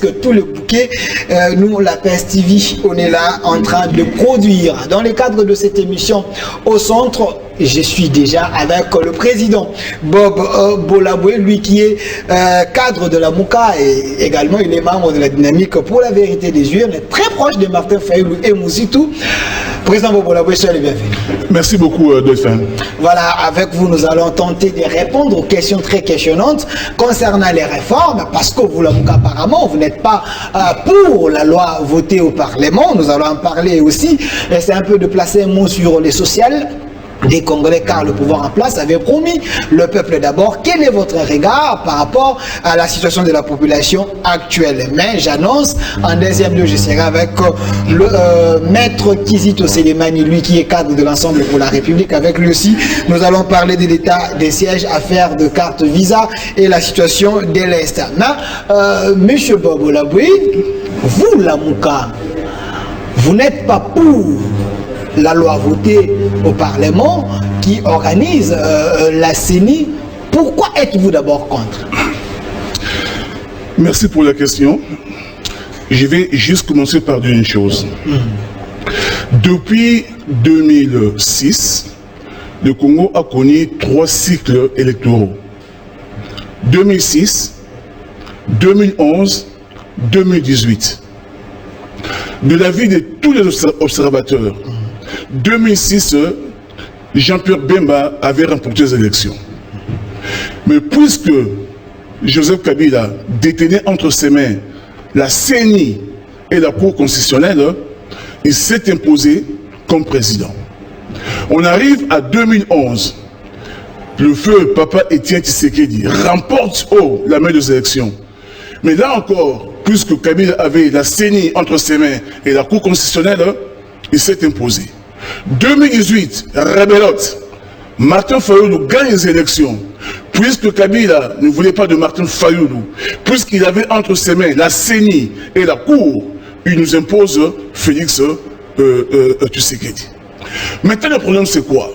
Que tout le bouquet, nous, la PES TV, on est là en train de produire. Dans le cadre de cette émission au centre, je suis déjà avec le président Bob Bolaboué, lui qui est cadre de la Mouka et également il est membre de la dynamique pour la vérité des yeux. On est très proche de Martin Fayoulou et Mouzitou. Président Bob Bolaboué, soyez le bienvenu. Merci beaucoup, Delphin. Voilà, avec vous, nous allons tenter de répondre aux questions très questionnantes concernant les réformes, parce que vous, la Mouka, apparemment, vous n'êtes pas pour la loi votée au Parlement. Nous allons en parler aussi. C'est un peu de placer un mot sur les sociales des Congolais, car le pouvoir en place avait promis le peuple d'abord. Quel est votre regard par rapport à la situation de la population actuelle? Mais j'annonce, en deuxième lieu, je serai avec le maître Kizito Selemani, lui qui est cadre de l'Ensemble pour la République. Avec lui aussi, nous allons parler de l'état des sièges, affaires de carte visa et la situation de l'Est. Monsieur Bob Bolaboué, vous, la Mouka, vous n'êtes pas pour la loi votée au Parlement qui organise la CENI. Pourquoi êtes-vous d'abord contre? Merci pour la question. Je vais juste commencer par dire une chose. Depuis 2006, le Congo a connu 3 cycles électoraux. 2006, 2011, 2018. De l'avis de tous les observateurs, 2006, Jean-Pierre Bemba avait remporté les élections. Mais puisque Joseph Kabila détenait entre ses mains la CENI et la Cour constitutionnelle, il s'est imposé comme président. On arrive à 2011. Le feu Papa Étienne Tshisekedi remporte la main des élections. Mais là encore, puisque Kabila avait la CENI entre ses mains et la Cour constitutionnelle, il s'est imposé. 2018, rebelote, Martin Fayoulou gagne les élections. Puisque Kabila ne voulait pas de Martin Fayoulou, puisqu'il avait entre ses mains la CENI et la Cour, il nous impose Félix Tshisekedi. Maintenant, le problème, c'est quoi?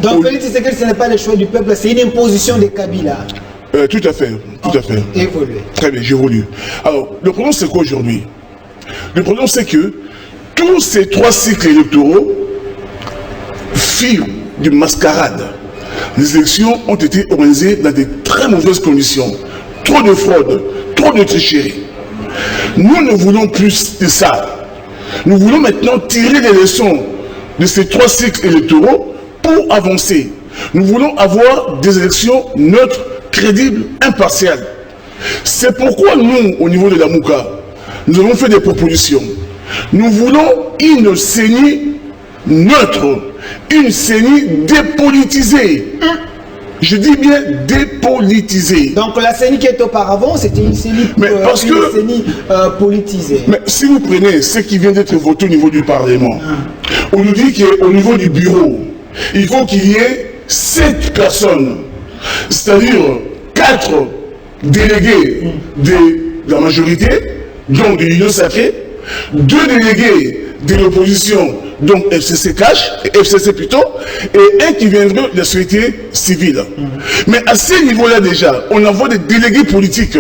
Donc, Félix Tshisekedi, ce n'est pas le choix du peuple, c'est une imposition de Kabila. Tout à fait, tout à fait. Évolué. Très bien, j'évolue. Alors, le problème, c'est quoi aujourd'hui? Le problème, c'est que tous ces 3 cycles électoraux firent d'une mascarade. Les élections ont été organisées dans de très mauvaises conditions. Trop de fraude, trop de tricherie. Nous ne voulons plus de ça. Nous voulons maintenant tirer les leçons de ces 3 cycles électoraux pour avancer. Nous voulons avoir des élections neutres, crédibles, impartiales. C'est pourquoi nous, au niveau de la Mouka, nous avons fait des propositions. Nous voulons une CENI neutre, une CENI dépolitisée. Je dis bien dépolitisée. Donc la CENI qui est auparavant, c'était une CENI, politisée. Mais si vous prenez ce qui vient d'être voté au niveau du Parlement, on nous dit qu'au niveau du bureau, il faut qu'il y ait 7 personnes, c'est-à-dire 4 délégués de la majorité, donc de l'Union sacrée, 2 délégués de l'opposition, donc FCC cash, FCC plutôt, et un qui viendrait de la société civile. Mais à ce niveau-là déjà, on envoie des délégués politiques.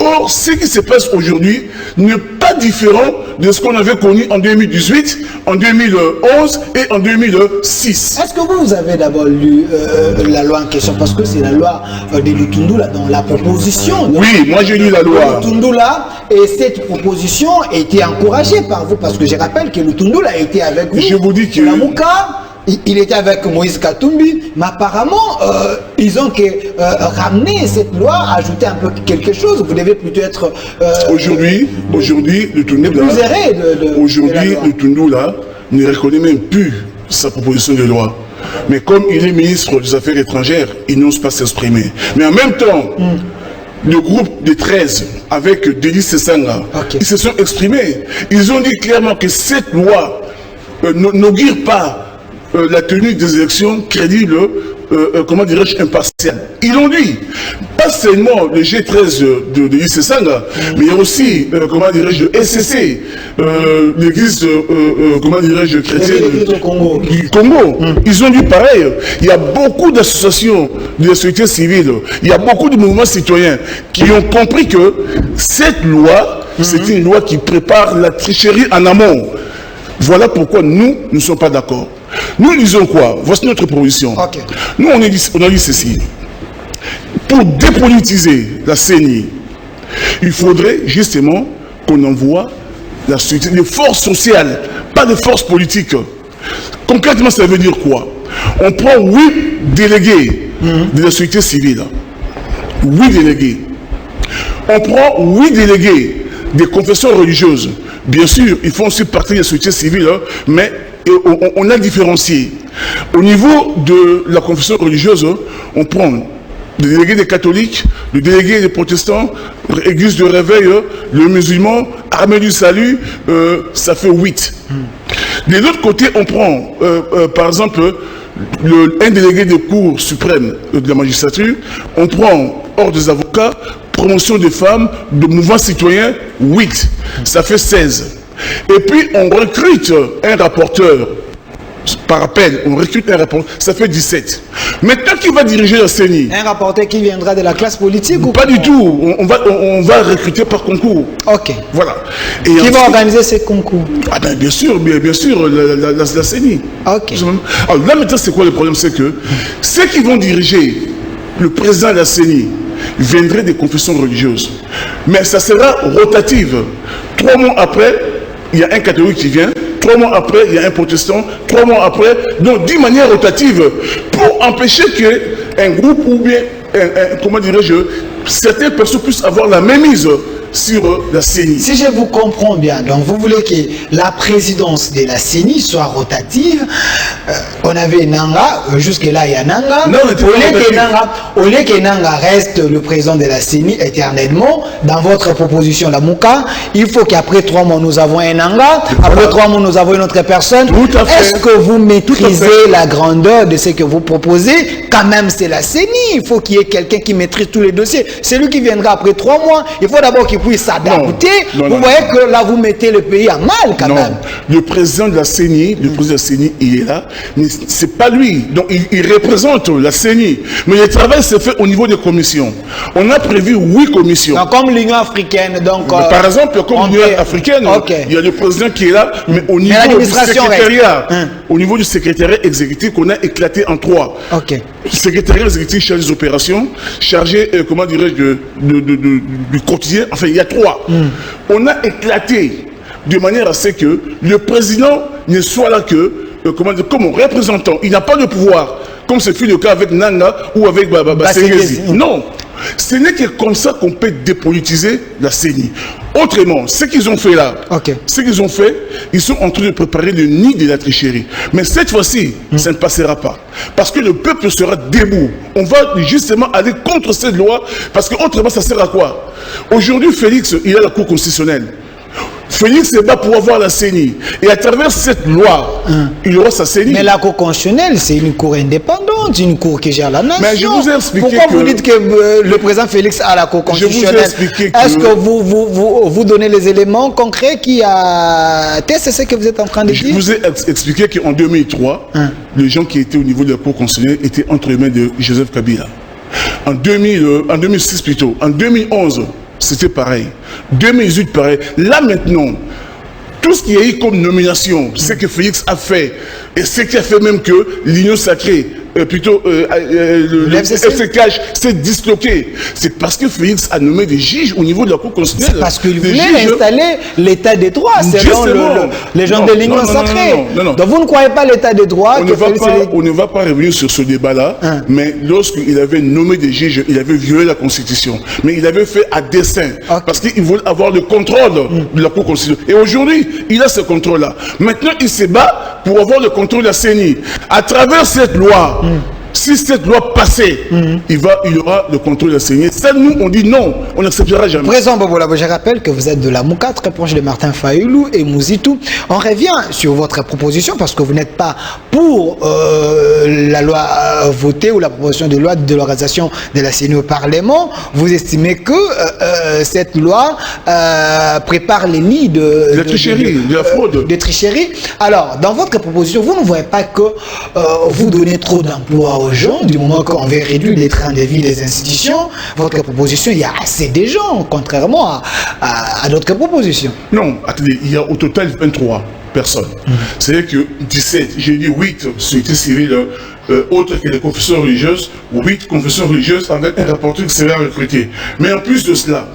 Or, ce qui se passe aujourd'hui n'est pas différent de ce qu'on avait connu en 2018, en 2011 et en 2006. Est-ce que vous avez d'abord lu la loi en question? Parce que c'est la loi de Lutundula dans la proposition. Oui, moi j'ai lu la loi. Lutundula, et cette proposition a été encouragée par vous, parce que je rappelle que Lutundula a été avec vous. Je vous dis que... La Mouka, il était avec Moïse Katumbi, mais apparemment, ils ont ramené cette loi, ajouté un peu quelque chose. Vous devez plutôt être... Aujourd'hui, le Lutundula ne reconnaît même plus sa proposition de loi. Mais comme il est ministre des Affaires étrangères, il n'ose pas s'exprimer. Mais en même temps, le groupe des 13, avec Denis Sessanga, ils se sont exprimés. Ils ont dit clairement que cette loi n'augure pas la tenue des élections crédibles, comment dirais-je, impartiales. Ils l'ont dit. Pas seulement le G13 de l'IC Sanga, mais il y a aussi, comment dirais-je, le SCC, l'église, comment dirais-je, chrétienne du Congo. Ils ont dit pareil. Il y a beaucoup d'associations de la société civile, il y a beaucoup de mouvements citoyens qui ont compris que cette loi, c'est une loi qui prépare la tricherie en amont. Voilà pourquoi nous ne sommes pas d'accord. Nous disons quoi? Voici notre proposition. Okay. Nous, on a dit ceci. Pour dépolitiser la CENI, il faudrait justement qu'on envoie la société, des forces sociales, pas des forces politiques. Concrètement, ça veut dire quoi? On prend 8 délégués de la société civile. 8 délégués. On prend 8 délégués des confessions religieuses. Bien sûr, ils font aussi partie de la société civile, mais on a différencié. Au niveau de la confession religieuse, on prend le délégué des catholiques, le délégué des protestants, l'église de réveil, le musulman, armée du salut, ça fait 8. De l'autre côté, on prend, par exemple, un délégué des cours suprêmes de la magistrature, on prend ordre des avocats, promotion des femmes, de mouvements citoyens, 8. Ça fait 16. Et puis, on recrute un rapporteur. Par appel, on recrute un rapporteur. Ça fait 17. Maintenant, qui va diriger la CENI? Un rapporteur qui viendra de la classe politique ou pas du tout. On va recruter par concours. Ok. Voilà. Et qui va organiser ces concours? Ah ben, bien sûr, la CENI. Ok. Alors là, maintenant, c'est quoi le problème? C'est que ceux qui vont diriger le président de la CENI viendraient des confessions religieuses. Mais ça sera rotative. 3 mois après, il y a un catholique qui vient. 3 mois après, il y a un protestant. 3 mois après, donc d'une manière rotative, pour empêcher qu'un groupe ou bien, comment dirais-je, certaines personnes puissent avoir la même mise sur la CENI. Si je vous comprends bien, donc vous voulez que la présidence de la CENI soit rotative. On avait Nanga, jusque-là il y a Nanga. Au lieu que Nanga reste le président de la CENI éternellement, dans votre proposition, la Mouka, il faut qu'après 3 mois nous avons un Nanga, après 3 mois nous avons une autre personne. Est-ce que vous maîtrisez la grandeur de ce que vous proposez? Quand même c'est la CENI, il faut qu'il y ait quelqu'un qui maîtrise tous les dossiers. C'est lui qui viendra après 3 mois, il faut d'abord qu'il puisse s'adapter. Vous voyez que là vous mettez le pays à mal quand même. Le président de la CENI, il est là, mais c'est pas lui. Donc il représente la CENI. Mais le travail se fait au niveau des commissions. On a prévu 8 commissions. Donc, comme l'Union africaine. Donc, par exemple, comme l'Union africaine, il y a le président qui est là, mais au niveau du secrétariat, au niveau du secrétariat exécutif, qu'on a éclaté en 3. Le secrétariat exécutif chargé des opérations, chargé, comment dirais-je, du quotidien. Enfin, il y a 3. On a éclaté de manière à ce que le président ne soit là que comme représentant. Il n'a pas de pouvoir, comme ce fut le cas avec Nanga ou avec Senghezi. Non, ce n'est que comme ça qu'on peut dépolitiser la CENI. Autrement, ce qu'ils ont fait là, ils sont en train de préparer le nid de la tricherie. Mais cette fois-ci, ça ne passera pas. Parce que le peuple sera debout. On va justement aller contre cette loi, parce qu'autrement, ça sert à quoi? Aujourd'hui, Félix, il a la Cour constitutionnelle. Félix va pouvoir voir la CENI. Et à travers cette loi, il aura sa CENI. Mais la Cour constitutionnelle, c'est une cour indépendante, une cour qui gère la nation. Mais je vous ai expliqué. Pourquoi vous dites que le président Félix a la Cour constitutionnelle? Je vous ai expliqué. Est-ce que vous donnez les éléments concrets qui attestent ce que vous êtes en train de dire? Je vous ai expliqué qu'en 2003, les gens qui étaient au niveau de la Cour constitutionnelle étaient entre les mains de Joseph Kabila. En 2006 plutôt. En 2011, c'était pareil. 2018, pareil. Là maintenant, tout ce qu'il y a eu comme nomination, ce que Félix a fait, et ce qui a fait même que l'Union sacrée, le FCCH s'est disloqué. C'est parce que Félix a nommé des juges au niveau de la Cour constitutionnelle. C'est parce qu'il voulait installer l'état des droits, selon les gens de l'Union sacrée. Donc vous ne croyez pas l'état des droits? On ne va pas revenir sur ce débat-là, mais lorsqu'il avait nommé des juges, il avait violé la Constitution. Mais il avait fait à dessein, parce qu'il voulait avoir le contrôle de la Cour constitutionnelle. Et aujourd'hui, il a ce contrôle-là. Maintenant, il se bat pour avoir le contrôle de la CENI. À travers cette loi, Si cette loi passait, il y aura le contrôle enseigné. Ça, nous, on dit non, on n'acceptera jamais. Président Bobola, je rappelle que vous êtes de la Mouka, très proche de Martin Fayoulou et Mouzitou. On revient sur votre proposition parce que vous n'êtes pas pour la loi votée ou la proposition de loi de l'organisation de la CENI au Parlement. Vous estimez que cette loi prépare les nids de la tricherie, de la fraude. De tricherie. Alors, dans votre proposition, vous ne voyez pas que vous donnez trop d'emplois aux gens, du moment qu'on veut réduire les trains de vie des institutions. Votre proposition, il y a assez de gens, contrairement à d'autres propositions. Non, attendez, il y a au total 23 personnes. C'est-à-dire que 17, j'ai dit 8 sociétés civiles autres que les confessions religieuses, 8 confessions religieuses avec un rapporteur qui sera recruté. Mais en plus de cela,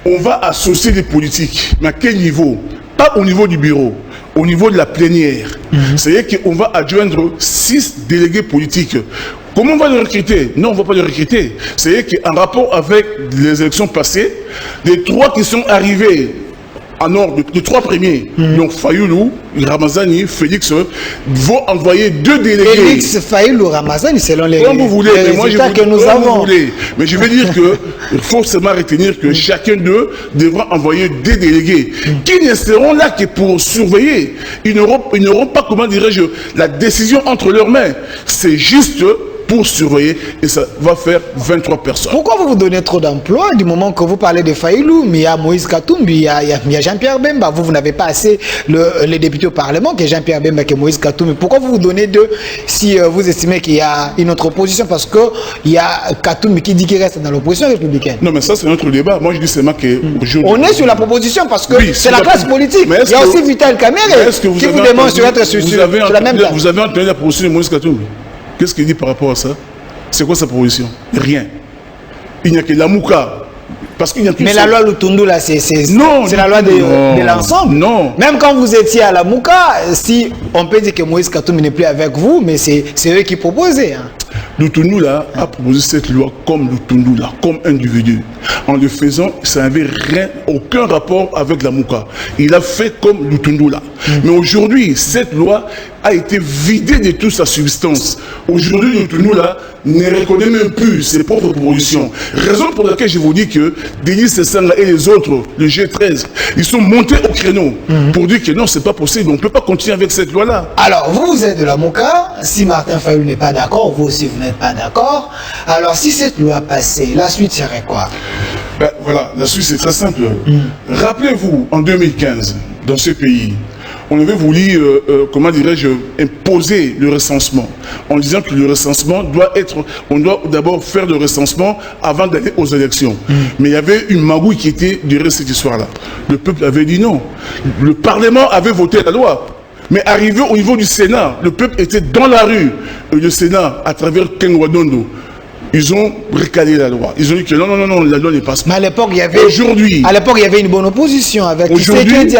on va associer des politiques. Mais à quel niveau? Pas au niveau du bureau, au niveau de la plénière. C'est-à-dire qu'on va adjoindre 6 délégués politiques. Comment on va les recruter? Non, on ne va pas les recruter. C'est-à-dire qu'en rapport avec les élections passées, les 3 qui sont arrivés en ordre, les 3 premiers, donc Fayoulou, Ramazani, Félix, vont envoyer 2 délégués. Félix, Fayoulou, Ramazani, selon les résultats que nous avons. Mais je veux dire qu'il faut seulement retenir que chacun d'eux devra envoyer 2 délégués qui ne seront là que pour surveiller. Ils n'auront pas, comment dirais-je, la décision entre leurs mains. C'est juste pour surveiller et ça va faire 23 personnes. Pourquoi vous donnez trop d'emplois du moment que vous parlez de Fayoulou, mais il y a Moïse Katumbi, il y a Jean-Pierre Bemba. Vous n'avez pas assez les députés au Parlement que Jean-Pierre Bemba et Moïse Katumbi. Pourquoi vous donnez 2 si vous estimez qu'il y a une autre opposition? Parce qu'il y a Katumbi qui dit qu'il reste dans l'opposition républicaine. Non, mais ça c'est notre débat. Moi je dis seulement qu'aujourd'hui... On est sur la proposition parce que c'est la classe politique. Il y a aussi Vital Kamerhe qui vous demande sur être sur la même place. Vous avez entendu la proposition de Moïse Katumbi? Qu'est-ce qu'il dit par rapport à ça? C'est quoi sa proposition? Rien. Il n'y a que la Mouka. Parce qu'il n'y a Mais la loi Lutundu, là, c'est la loi de l'ensemble. Non. Même quand vous étiez à la Mouka, si on peut dire que Moïse Katumbi n'est plus avec vous, mais c'est eux qui proposaient. Hein. Lutundu là a proposé cette loi comme Lutundu là, comme individu. En le faisant, ça n'avait aucun rapport avec la Mouka. Il a fait comme Lutundu là. Mais aujourd'hui, cette loi a été vidée de toute sa substance. Aujourd'hui, Lutundu là ne reconnaît même plus ses propres propositions. Raison pour laquelle je vous dis que Denis Sessanga et les autres, le G13, ils sont montés au créneau pour dire que non, c'est pas possible, on ne peut pas continuer avec cette loi-là. Alors, vous êtes de la Mouka, si Martin Fayoulou n'est pas d'accord, vous aussi vous n'êtes pas d'accord. Alors, si cette loi passait, la suite serait quoi? Ben, voilà, la suite c'est très simple. Rappelez-vous, en 2015, dans ce pays, on avait voulu, comment dirais-je, imposer le recensement, en disant que le recensement doit être, on doit d'abord faire le recensement avant d'aller aux élections. Mais il y avait une magouille qui était derrière cette histoire-là. Le peuple avait dit non. Le Parlement avait voté la loi. Mais arrivé au niveau du Sénat, le peuple était dans la rue. Et le Sénat, à travers Ken Wadondo, ils ont recalé la loi. Ils ont dit que non, la loi ne passe pas. Mais à l'époque, il y avait une bonne opposition avec Tshisekedi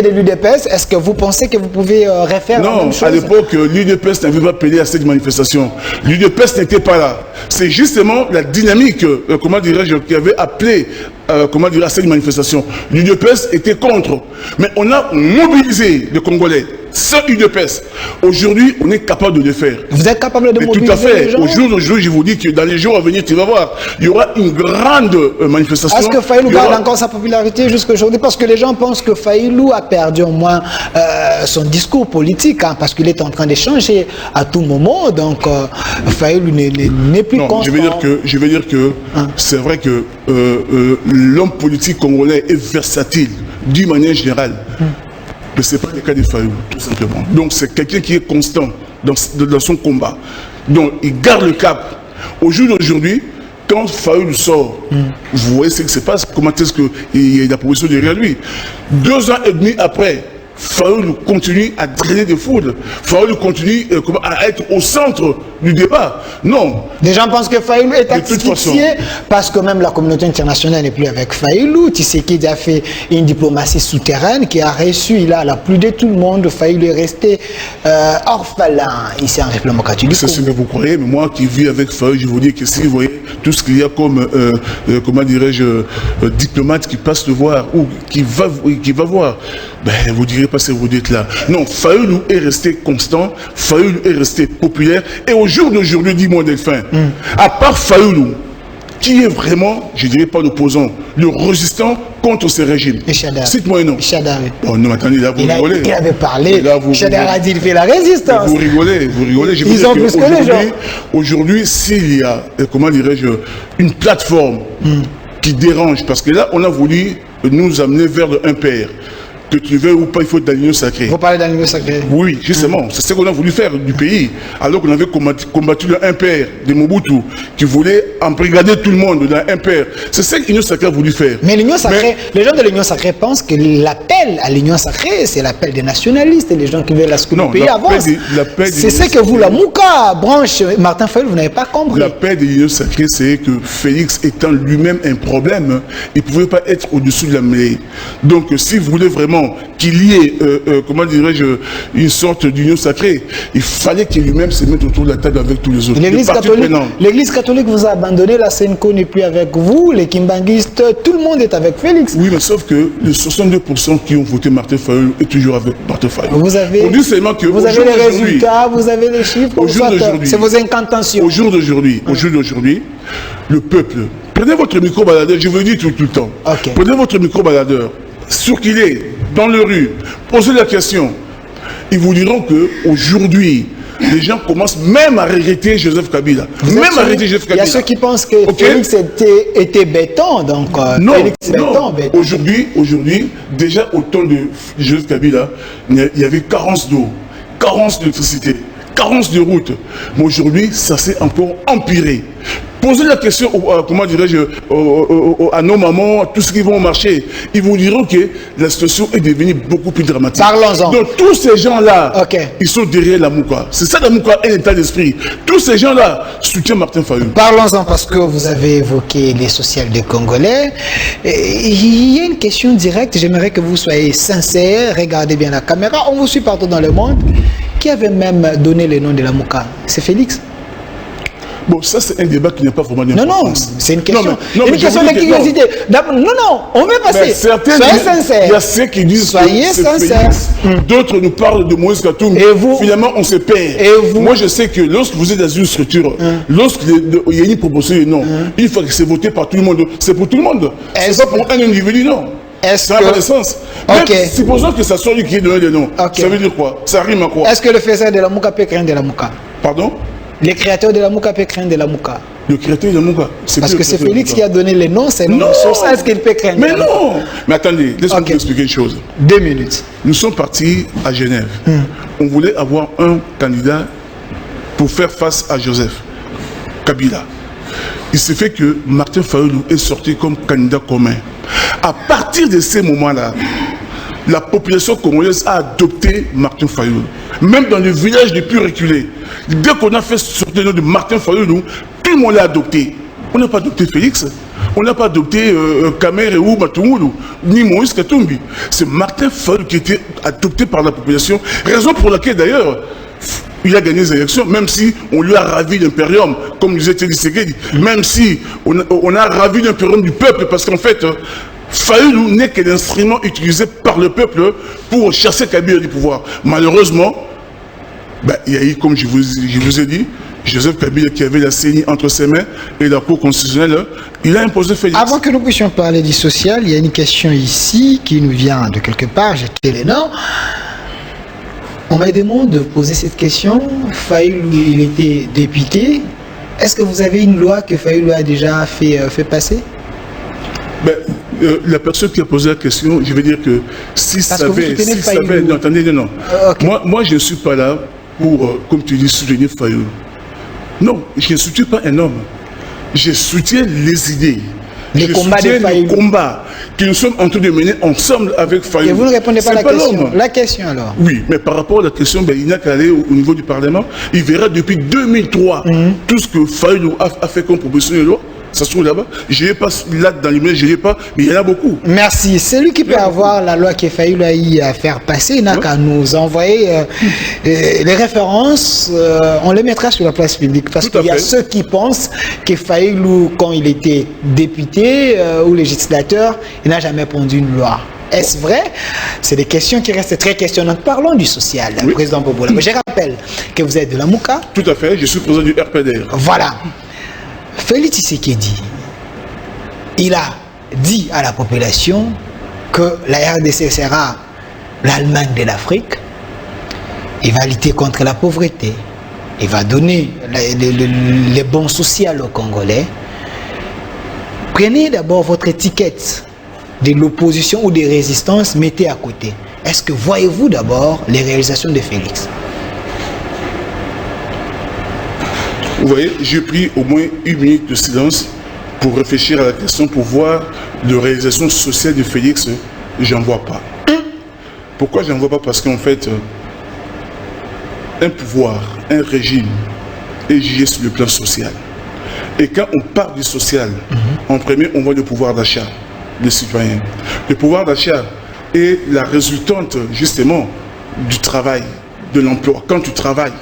de l'UDPS. Est-ce que vous pensez que vous pouvez refaire la même chose? Non, à l'époque, l'UDPS n'avait pas appelé à cette manifestation. L'UDPS n'était pas là. C'est justement la dynamique, comment dirais-je, qui avait appelé à cette manifestation. L'UDPS était contre. Mais on a mobilisé les Congolais. Sans UDPS. Aujourd'hui, on est capable de le faire. Vous êtes capable de mobiliser tout à fait. Les gens? Au jour d'aujourd'hui, je vous dis que dans les jours à venir, tu vas voir, il y aura une grande manifestation. Est-ce que Fayoulou garde encore sa popularité jusqu'à aujourd'hui? Parce que les gens pensent que Fayoulou a perdu au moins son discours politique, hein, parce qu'il est en train de changer à tout moment. Donc, Fayoulou n'est plus constant. Je vais dire que c'est vrai que l'homme politique congolais est versatile, d'une manière générale. Mais ce n'est pas le cas de Fayoulou, tout simplement. Donc c'est quelqu'un qui est constant dans son combat. Donc il garde le cap. Au jour d'aujourd'hui, quand Fayoulou sort, vous voyez ce qui se passe, comment est-ce qu'il y a la proposition derrière lui. 2 ans et demi après, Fayoulou continue à drainer des foules. Fayoulou continue à être au centre du débat. Non. Les gens pensent que Fayoulou est asphyxié parce que même la communauté internationale n'est plus avec Fayoulou. Tshisekedi a fait une diplomatie souterraine qui a reçu, il a plus de tout le monde. Fayoulou est resté orphelin ici en République catholique. C'est ce que vous croyez, mais moi qui vis avec Fayoulou, je vous dis que si vous voyez tout ce qu'il y a comme, comment dirais-je, diplomate qui passe le voir ou qui va voir, ben, vous direz dirais pas ce que vous dites là. Non, Fayoulou est resté constant, Fayoulou est resté populaire. Et au jour d'aujourd'hui, dis-moi Delphin, à part Fayoulou, qui est vraiment, je dirais pas l'opposant, le résistant contre ce régime? Cite-moi un nom. Oh non, attendez, là vous rigolez. Il avait parlé, Chadar a dit il fait la résistance. Vous rigolez. Ils ont plus que les gens. Aujourd'hui, s'il y a, comment dirais-je, une plateforme qui dérange, parce que là, on a voulu nous amener vers un père. Que tu veux ou pas, il faut de l'agneau sacré. Vous parlez d'agneau sacré? Oui, justement. C'est ce qu'on a voulu faire du pays. Alors qu'on avait combattu le impère de Mobutu, qui voulait embrigader tout le monde dans l'impère. C'est ce que l'union sacrée a voulu faire. Mais l'union sacrée, les gens de l'union sacrée pensent que l'appel à l'union sacrée, c'est l'appel des nationalistes et les gens qui veulent à ce que le pays avance. C'est ce que vous, la Mouka, branche, Martin Fayoulou, vous n'avez pas compris. L'appel de l'union sacrée, c'est que Félix étant lui-même un problème, il ne pouvait pas être au-dessus de la mêlée. Donc, si vous voulez vraiment qu'il y ait, comment dirais-je, une sorte d'union sacrée, il fallait qu'il lui-même se mette autour de la table avec tous les autres. L'Église catholique vous a abandonné, la Senko n'est plus avec vous, les Kimbanguistes, tout le monde est avec Félix. Oui, mais sauf que les 62% qui ont voté Martin Fayoulou est toujours avec Martin Fayoulou. Vous avez les résultats, vous avez les chiffres, c'est vos incantations. Au jour d'aujourd'hui, le peuple, prenez votre micro-baladeur, je vous le dis tout le temps, prenez votre micro-baladeur, circulez dans les rues, posez la question. Ils vous diront qu'aujourd'hui, les gens commencent même à regretter Joseph Kabila. Il y a ceux qui pensent que Félix était béton, donc non, béton. Aujourd'hui, déjà au temps de Joseph Kabila, il y avait carence d'eau, carence d'électricité, carence de route. Mais aujourd'hui, ça s'est encore empiré. Posez la question, comment dirais-je, à nos mamans, à tous ceux qui vont au marché. Ils vous diront que la situation est devenue beaucoup plus dramatique. Parlons-en. Donc tous ces gens-là, ils sont derrière la Mouka. C'est ça la Mouka et l'état d'esprit. Tous ces gens-là soutiennent Martin Fayoulou. Parlons-en parce que vous avez évoqué les sociales des Congolais. Il y a une question directe. J'aimerais que vous soyez sincère. Regardez bien la caméra. On vous suit partout dans le monde. Qui avait même donné le nom de la Mouka? C'est Félix? Bon, ça c'est un débat qui n'est pas vraiment d'importance. Non, c'est une question. Une question de curiosité. Non, on veut passer. Soyez sincère. Il y a ceux qui disent soyez sincère. D'autres nous parlent de Moïse Katumbi. Et vous? Finalement, on se perd. Et vous? Moi, je sais que lorsque vous êtes dans une structure, lorsqu'il y a une proposition de nom, une fois que c'est voté par tout le monde, c'est pour tout le monde. C'est pas pour un individu, non. Ça n'a pas de sens. Supposons que ça soit lui qui ait donné le nom. Ça veut dire quoi? Ça rime à quoi? Est-ce que le faiseur de la Mouka peut craindre de la Mouka? Pardon? Les créateurs de la Mouka peuvent craindre de la Mouka. Le créateur de la Mouka, parce que c'est Félix qui a donné les noms, c'est ça est-ce qu'il peut craindre? Mais non. Mais attendez, laisse-moi vous expliquer une chose. 2 minutes. Nous sommes partis à Genève. On voulait avoir un candidat pour faire face à Joseph Kabila. Il s'est fait que Martin Fayoulou est sorti comme candidat commun. À partir de ces moments-là, la population congolaise a adopté Martin Fayoulou. Même dans les villages les plus reculés. Dès qu'on a fait sortir le nom de Martin Fayoulou, tout le monde l'a adopté. On n'a pas adopté Félix, on n'a pas adopté Kamere ou Matungulu, ni Moïse Katumbi. C'est Martin Fayoulou qui a été adopté par la population. Raison pour laquelle d'ailleurs, il a gagné les élections, même si on lui a ravi l'impérium, comme disait Télé Segedi. Même si on a ravi l'impérium du peuple, parce qu'en fait, Fayoulou n'est que l'instrument utilisé par le peuple pour chasser Kabila du pouvoir. Malheureusement, il y a eu, comme je vous ai dit, Joseph Kabila qui avait la CENI entre ses mains et la Cour constitutionnelle, il a imposé Félix. Avant que nous puissions parler du social, il y a une question ici qui nous vient de quelque part, j'ai les noms. On m'a demandé de poser cette question. Fayoulou, il était député. Est-ce que vous avez une loi que Fayoulou a déjà fait passer? La personne qui a posé la question, je vais dire que si ça avait... Non, attendez, non. Moi, je ne suis pas là pour, comme tu dis, soutenir Fayoulou. Non, je ne soutiens pas un homme. Je soutiens les idées. Le combat que nous sommes en train de mener ensemble avec Fayoulou. Et vous ne répondez pas à la question. La question alors? Oui, mais par rapport à la question, il n'a qu'à aller au niveau du Parlement. Il verra depuis 2003 tout ce que Fayoulou a fait comme proposition de loi. Ça se trouve là-bas. Je n'ai pas là dans l'image, je n'ai pas, mais il y en a beaucoup. Merci. Celui qui peut avoir la loi qui Fayoulou a eu à faire passer, il n'a qu'à nous envoyer les références. On les mettra sur la place publique. Parce qu'il y a ceux qui pensent que Fayoulou, quand il était député ou législateur, il n'a jamais pondu une loi. Est-ce vrai? C'est des questions qui restent très questionnantes. Parlons du social, oui. Président Bobola. Je rappelle que vous êtes de la Mouka. Tout à fait, je suis président du RPDR. Voilà. Félix Tshisekedi, il a dit à la population que la RDC sera l'Allemagne de l'Afrique. Il va lutter contre la pauvreté. Il va donner les bons sociaux aux Congolais. Prenez d'abord votre étiquette de l'opposition ou des résistances, mettez à côté. Est-ce que voyez-vous d'abord les réalisations de Félix? Vous voyez, j'ai pris au moins 1 minute de silence pour réfléchir à la question, pour voir les réalisations sociales de Félix. J'en vois pas. Pourquoi j'en vois pas? Parce qu'en fait, un pouvoir, un régime est jugé sur le plan social. Et quand on parle du social, en premier, on voit le pouvoir d'achat des citoyens. Le pouvoir d'achat est la résultante justement du travail, de l'emploi. Quand tu travailles,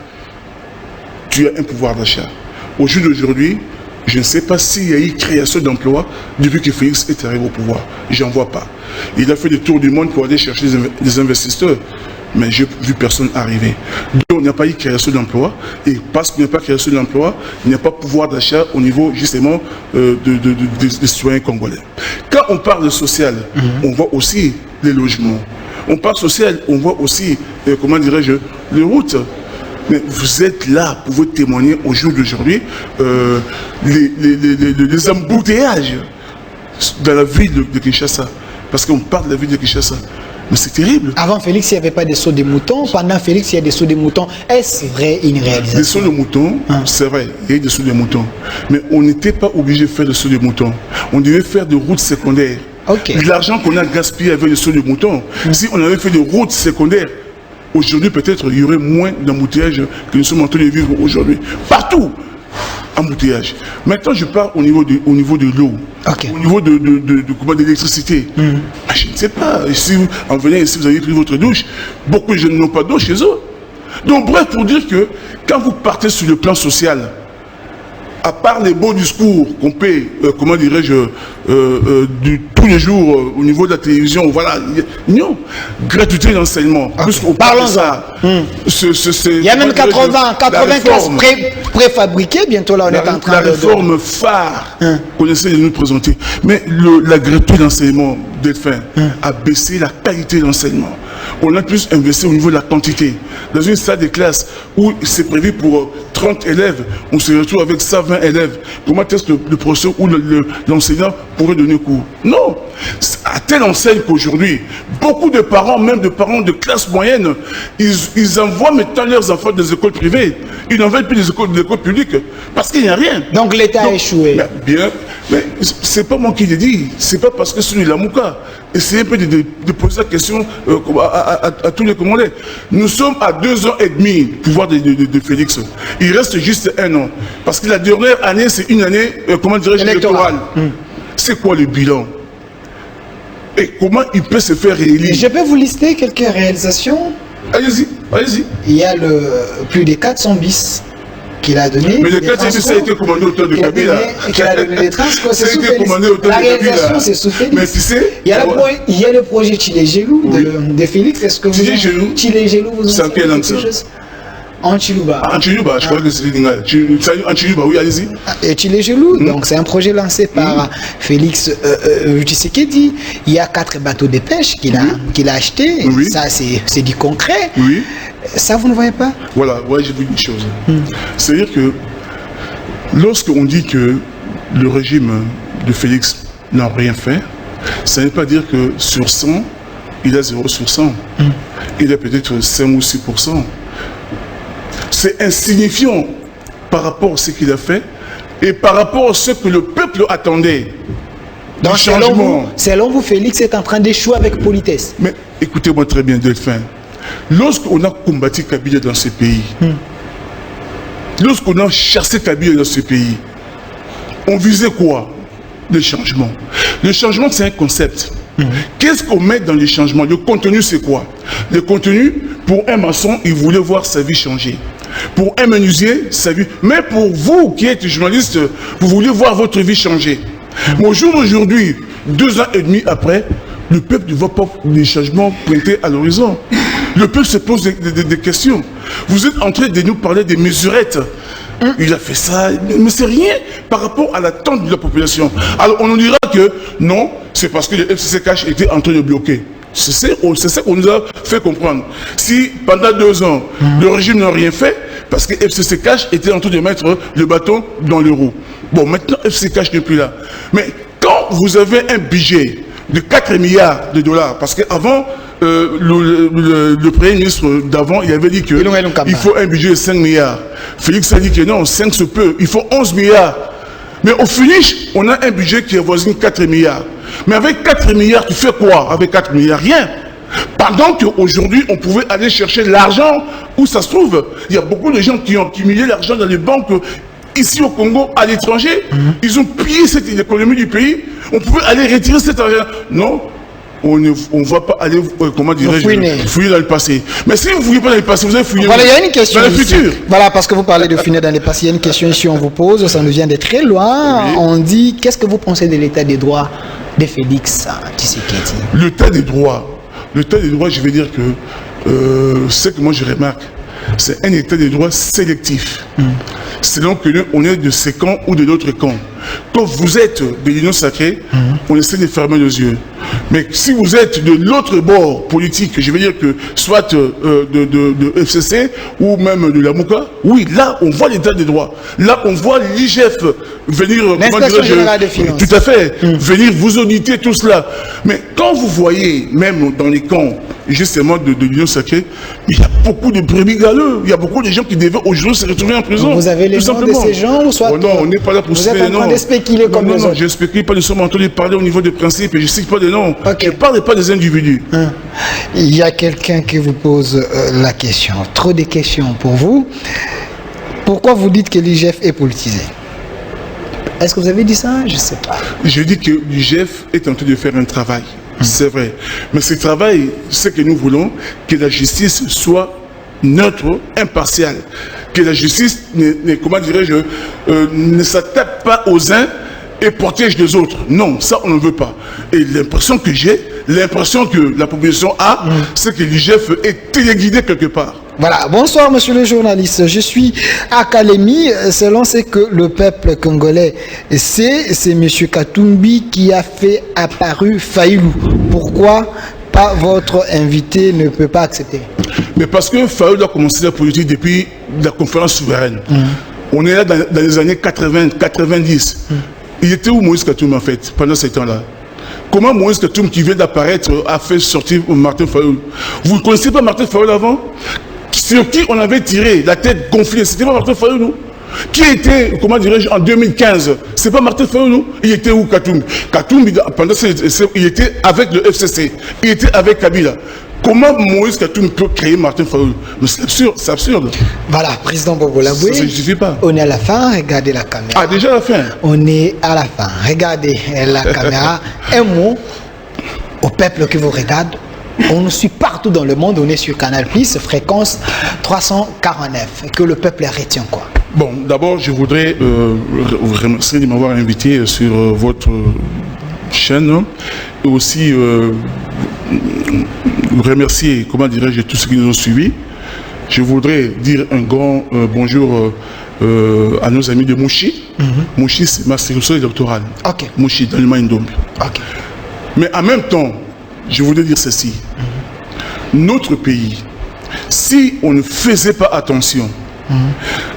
tu as un pouvoir d'achat. Au jour d'aujourd'hui, je ne sais pas s'il y a eu création d'emplois depuis que Félix est arrivé au pouvoir. J'en vois pas. Il a fait le tour du monde pour aller chercher des investisseurs, mais je n'ai vu personne arriver. Donc il n'y a pas eu création d'emplois, et parce qu'il n'y a pas création d'emplois, il n'y a pas pouvoir d'achat au niveau justement des citoyens congolais. Quand on parle de social, on voit aussi les logements. On parle social, on voit aussi, comment dirais-je, les routes. Mais vous êtes là pour vous témoigner au jour d'aujourd'hui les embouteillages dans la ville de Kinshasa. Parce qu'on parle de la ville de Kinshasa. Mais c'est terrible. Avant Félix, il n'y avait pas de sauts de moutons. Pendant Félix, il y a des sauts de moutons. Est-ce vrai une réalisation? Des sauts de moutons, c'est vrai, il y a eu des sauts de moutons. Mais on n'était pas obligé de faire des sauts de moutons. On devait faire des routes secondaires. Okay. L'argent qu'on a gaspillé avec les sauts de moutons, si on avait fait des routes secondaires, aujourd'hui peut-être il y aurait moins d'embouteillages que nous sommes en train de vivre aujourd'hui. Partout, embouteillage. Maintenant, je parle au niveau de l'eau, okay. Au niveau de l'électricité. Je ne sais pas, si vous, en venant ici, vous avez pris votre douche, beaucoup de jeunes n'ont pas d'eau chez eux. Donc bref, pour dire que quand vous partez sur le plan social, à part les beaux discours qu'on paie, comment dirais-je, tous les jours au niveau de la télévision, voilà, non, gratuité d'enseignement. Okay. Parlons ça. Il y a même 80 classes préfabriquées, bientôt là on est en train de... La réforme phare qu'on essaie de nous présenter. Mais la gratuité d'enseignement, Delphin, a baissé la qualité d'enseignement. On a plus investi au niveau de la quantité. Dans une salle de classe où c'est prévu pour 30 élèves, on se retrouve avec 120 élèves. Comment est-ce que le professeur ou l'enseignant pourrait donner cours? Non. À telle enseigne qu'aujourd'hui, beaucoup de parents, même de parents de classe moyenne, ils envoient maintenant leurs enfants des écoles privées. Ils n'en veulent plus des écoles publiques parce qu'il n'y a rien. Donc l'État a échoué. Bien, mais c'est pas moi qui l'ai dit. C'est pas parce que c'est la Mouka. Essayez un peu de poser la question à tous les Congolais. Nous sommes à 2 ans et demi du pouvoir de Félix. Il reste juste 1 an. Parce que la dernière année, c'est une année, comment dirais-je, électorale. C'est quoi le bilan? Et comment il peut se faire réélire? Je peux vous lister quelques réalisations. Allez-y, allez-y. Il y a plus de 400 bis qu'il a donné. Mais le 400 bis, ça a été commandé au temps de Kabila. Qu'il a donné les transports, c'est sous Félix. La réalisation, c'est sous Félix. Mais tu sais, il y a le projet Chile-Gelou de Félix. Est-ce que vous... Chile-Gelou, vous en savez quelque chose? En Chiluba. En Chiluba, je crois que c'est l'Ingal. En Chiluba, oui, allez-y. Et Chile-Gelou, donc c'est un projet lancé par Félix Tshisekedi. Il y a 4 bateaux de pêche qu'il a achetés. Oui. Ça, c'est du concret. Oui. Ça, vous ne voyez pas? Voilà, ouais, j'ai vu une chose. C'est-à-dire que lorsqu'on dit que le régime de Félix n'a rien fait, ça ne veut pas dire que sur 100, il a 0 sur 100. Il a peut-être 5 ou 6%. C'est insignifiant par rapport à ce qu'il a fait et par rapport à ce que le peuple attendait. Donc, selon vous, Félix est en train d'échouer avec politesse. Mais écoutez-moi très bien, Delphin. Lorsqu'on a combattu Kabila dans ce pays, lorsqu'on a chassé Kabila dans ce pays, on visait quoi? Le changement. Le changement, c'est un concept. Qu'est-ce qu'on met dans le changement? Le contenu, c'est quoi? Le contenu, pour un maçon, il voulait voir sa vie changer. Pour un menuisier, sa vie... Mais pour vous qui êtes journaliste, vous voulez voir votre vie changer. Mais au jour d'aujourd'hui, 2 ans et demi après, Le peuple ne voit pas les changements pointés à l'horizon. Le peuple se pose des questions. Vous êtes en train de nous parler des mesurettes. Il a fait ça, mais c'est rien par rapport à l'attente de la population. Alors on nous dira que non, c'est parce que le FCC Cash était en train de bloquer. C'est ça qu'on nous a fait comprendre. Si pendant 2 ans, le régime n'a rien fait, parce que FCC Cash était en train de mettre le bâton dans le roue. Bon, maintenant FCC Cash n'est plus là. Mais quand vous avez un budget de 4 milliards de dollars, parce qu'avant, le Premier ministre d'avant, il avait dit qu'il faut un budget de 5 milliards. Félix a dit que non, 5 se peut, il faut 11 milliards. Mais au finish, on a un budget qui avoisine 4 milliards. Mais avec 4 milliards, tu fais quoi? Avec 4 milliards, rien. Pendant qu'aujourd'hui, on pouvait aller chercher l'argent où ça se trouve. Il y a beaucoup de gens qui ont accumulé l'argent dans les banques ici au Congo, à l'étranger. Ils ont pillé l'économie du pays. On pouvait aller retirer cet argent. Non, on ne va pas aller, comment dirais-je, fouiller dans le passé. Mais si vous ne fouillez pas dans le passé, vous allez fouiller voilà, il y a une question dans le futur. Voilà, parce que vous parlez de fouiller dans le passé, il y a une question ici, on vous pose, ça nous vient de très loin. Oui. On dit, qu'est-ce que vous pensez de l'état des droits de Félix Tshisekedi? L'état des droits, je vais dire que ce que moi je remarque, c'est un état des droits sélectif. Selon que nous, on est de ce camp ou de l'autre camp. Quand vous êtes de l'Union sacrée, on essaie de fermer nos yeux. Mais si vous êtes de l'autre bord politique, je veux dire que soit de FCC ou même de la Mouka, oui, là on voit l'état des droits. Là on voit l'IGF venir, tout à fait, venir vous auditer tout cela. Mais quand vous voyez, même dans les camps justement de l'Union sacrée, il y a beaucoup de brebis galeux, il y a beaucoup de gens qui devaient aujourd'hui se retrouver en prison. Vous avez les noms de ces gens ou soit non, on n'est pas là pour citer les noms. Vous êtes en train de spéculer comme les autres. Non, je ne spécule pas, nous sommes en train de parler au niveau des principes et je ne cite pas de noms. Je ne parle pas des individus. Il y a quelqu'un qui vous pose la question, trop de questions pour vous. Pourquoi vous dites que l'IGF est politisé? Est-ce que vous avez dit ça? Je ne sais pas. Je dis que l'IGF est en train de faire un travail. C'est vrai. Mais ce travail, c'est que nous voulons que la justice soit neutre, impartiale. Que la justice, comment dirais-je, ne s'attaque pas aux uns et protège les autres. Non, ça on ne veut pas. Et l'impression que j'ai, l'impression que la population a, c'est que l'IGF est téléguidé quelque part. Voilà, bonsoir monsieur le journaliste, je suis à Kalemi, selon ce que le peuple congolais sait, c'est monsieur Katumbi qui a fait apparu Faïlou. Pourquoi pas votre invité ne peut pas accepter? Mais parce que Faïlou a commencé la politique depuis la conférence souveraine. On est là dans les années 80, 90. Il était où Moïse Katumbi en fait, pendant ces temps-là? Comment Moïse Katumbi qui vient d'apparaître a fait sortir Martin Fayoulou? Vous ne connaissez pas Martin Fayoulou avant? Sur qui on avait tiré la tête gonflée? C'était pas Martin Fayoulou? Qui était, comment dirais-je, en 2015? C'est pas Martin Fayoulou? Il était où Katumbi? Katumbi, pendant il était avec le FCC, il était avec Kabila. Comment Moïse Katumbi peut créer Martin Fayoulou? Mais c'est absurde, c'est absurde. Voilà, président Bobo Laboué. Ça ne suffit pas. On est à la fin, regardez la caméra. Ah, déjà à la fin? On est à la fin, regardez la caméra. Un mot au peuple qui vous regarde. On nous suit partout dans le monde, on est sur Canal+, fréquence 349. Que le peuple retient quoi? Bon, d'abord, je voudrais vous remercier de m'avoir invité sur votre chaîne et aussi remercier, comment dirais-je, tous ceux qui nous ont suivis. Je voudrais dire un grand bonjour à nos amis de Mouchi. Mouchi, c'est ma circonscription électorale. Mouchi, dans le Maïndombe. Mais en même temps, je voudrais dire ceci. Notre pays, si on ne faisait pas attention,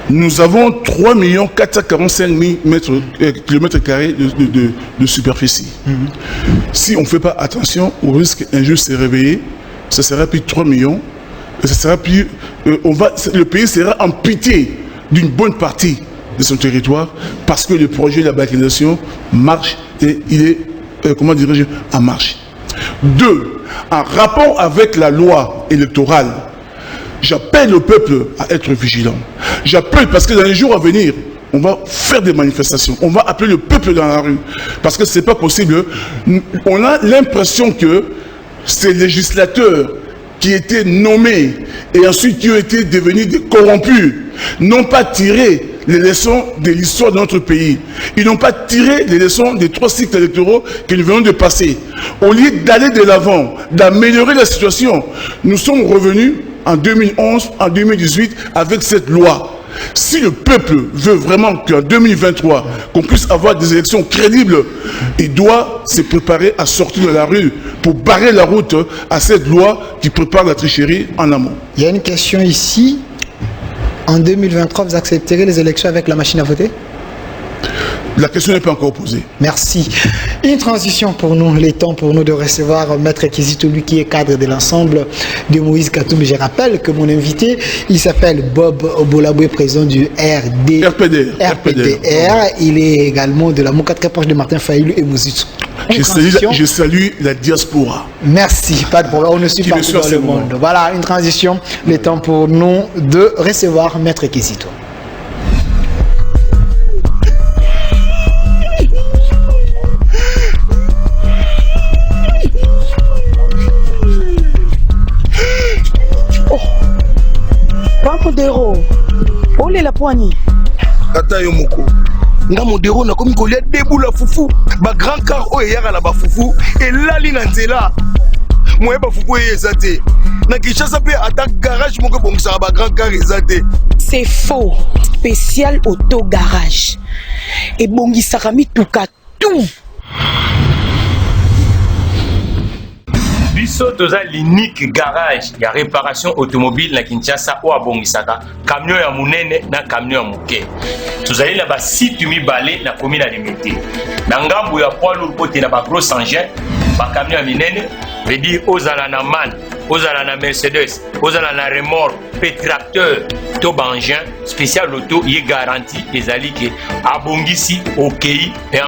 nous avons 3 445 000 km² de superficie. Si on ne fait pas attention, au risque un jour de se réveiller, ça sera plus 3 millions, ça sera plus, le pays sera amputé d'une bonne partie de son territoire parce que le projet de la balkanisation marche et il est, comment dirais-je, en marche. 2. En rapport avec la loi électorale, j'appelle le peuple à être vigilant. J'appelle parce que dans les jours à venir, on va faire des manifestations. On va appeler le peuple dans la rue. Parce que ce n'est pas possible. On a l'impression que ces législateurs qui étaient nommés et ensuite qui ont été devenus des corrompus n'ont pas tiré les leçons de l'histoire de notre pays. Ils n'ont pas tiré les leçons des 3 cycles électoraux que nous venons de passer. Au lieu d'aller de l'avant, d'améliorer la situation, nous sommes revenus en 2011, en 2018 avec cette loi. Si le peuple veut vraiment qu'en 2023, qu'on puisse avoir des élections crédibles, il doit se préparer à sortir de la rue pour barrer la route à cette loi qui prépare la tricherie en amont. Il y a une question ici. En 2023, vous accepterez les élections avec la machine à voter? La question n'est pas encore posée. Merci. Une transition pour nous, les temps pour nous de recevoir Maître Kizito, lui qui est cadre de l'ensemble de Moïse Katumbi. Je rappelle que mon invité, il s'appelle Bob Obolabwe, président du RPDR. Il est également de la MOCAT, très proche de Martin Fayulu et Mouzitsu. Je salue la diaspora. Merci, pas de problème. On ne suit pas dans le monde. Voilà, une transition. Les temps pour nous de recevoir Maître Kizito. Modero, ole la poignée. Tata Yomoko. Nga modero na komi kolia debout la foufou. Ba grand car o yaka la ba foufou et la li na nzela. Moye ba foufou ezate. Na Kinshasa pe attaque garage moko bongisa ba grand car ezate. C'est faux. Spécial auto garage. Et bongisa kami tuka tout. Biso toza l'unique garage ya réparation automobile na Kinshasa o abongisaka camion ya munene na camion ya muke. Tozali na ba site mibale na commune ya Limete. Na ngambu ya poids lourd côté na ba gros engin, ba camion ya minene, veut dire ozala na MAN, ozala na Mercedes, ozala na remorque, pe tracteur, to ba engin spécial auto y garantie ezali ke abongisi okei et